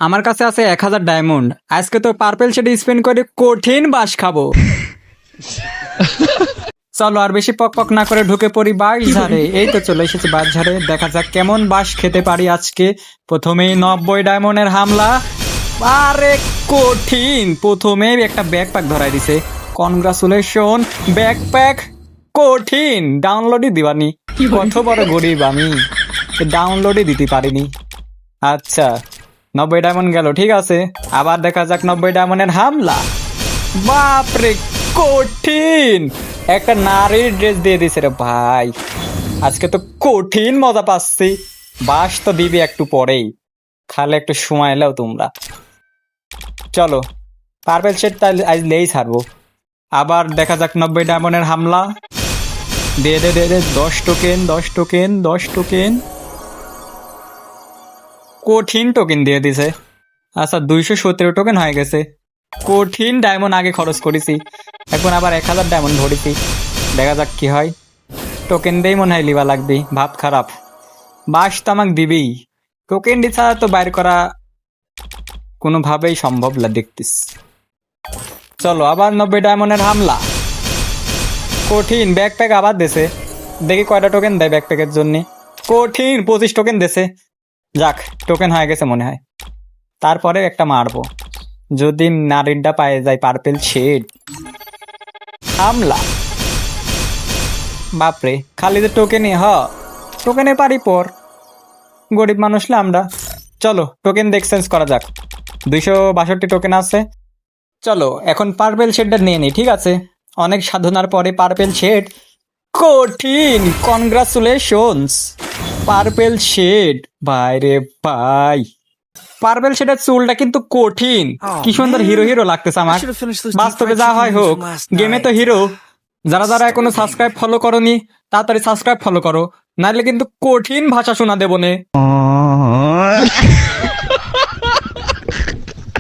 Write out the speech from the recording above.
আমার কাছে আছে 1000 ডায়মন্ড। আজকে তো পার্পেল শেড স্পেন করে কঠিন বাস খাবো। চলো আর বেশি পক পক না করে ঢুকে পড়ি বাঁশ ঝাড়ে। এই তো চলে এসেছি বাঁশ ঝাড়ে, দেখা যাক কেমন বাঁশ খেতে পারি আজকে। প্রথমেই 90 ডায়মন্ডের হামলা। আরে কঠিন, প্রথমেই একটা ব্যাকপ্যাক ধরাই দিছে। Congratulation backpack. কঠিন ডাউনলোডই দিবানি, কত বড় গরিব আমি, ডাউনলোডই দিতে পারিনি। আচ্ছা 90 ডায়মন্ড গেল, ঠিক আছে। আবার দেখা যাক 90 ডায়মন্ডের হামলা। বাপরে কঠিন, একটা নারীর ড্রেস দিয়ে দিছে রে ভাই। আজকে তো কঠিন মজা পাচ্ছি। বাস তো দিবি একটু পরেই, খালে একটু সময় এলেও তোমরা। চলো পার্পেল শেড তাহলে আজ লেই ছাড়বো। আবার দেখা যাক 90 ডায়মন্ডের হামলা। দে দে দে দে 10 টোকেন 10 টোকেন 10 টোকেন। কঠিন টোকেন দিয়ে দিছে। আচ্ছা 217 টোকেন হয়ে গেছে। কঠিন ডায়মন্ড আগে খরচ করেছি, এখন আবার 1000 ডায়মন্ড ভরেছি। দেখা যাক কি হয়। টোকেন দিয়েই মনে হয় লিবা লাগবে, ভাব খারাপ। বাস তো আমাকে দিবেই, টোকেন দি ছাড়া তো বাইর করা কোনোভাবেই সম্ভব না দেখতিস। চলো আবার 90 ডায়মন্ডের হামলা। কঠিন ব্যাকপ্যাক আবার দেছে, দেখি কয়টা টোকেন দেয় ব্যাকপ্যাকের জন্য। কঠিন 25 টোকেন দেছে। যাক টোকেন হয়ে গেছে মনে হয়। তারপরে একটা মারবো, যদি নারীরটা পায়ে যায় পার্পেল শেড। হামলা। বাপরে খালি যে টোকেনই টোকেনে পারি পর, গরিব মানুষ না আমরা। চলো টোকেন দিয়ে এক্সচেঞ্জ করা যাক। 262 টোকেন আছে। চলো এখন পার্পেল শেডটা নিয়ে নিই, ঠিক আছে। অনেক সাধনার পরে পার্পেল শেড। কঠিন কনগ্রাচুলেশনস পার্পেল শেড। ভাই রে ভাই, পার্পেল শেডের চুলটা কিন্তু কঠিন, কি সুন্দর হিরো হিরো লাগতেছে আমার। বাস্তবে যা হয় হোক, গেমে তো হিরো। যারা যারা এখনো সাবস্ক্রাইব ফলো করনি তাড়াতাড়ি সাবস্ক্রাইব ফলো করো, নাহলে কিন্তু কঠিন ভাষা শোনা দেবো নে।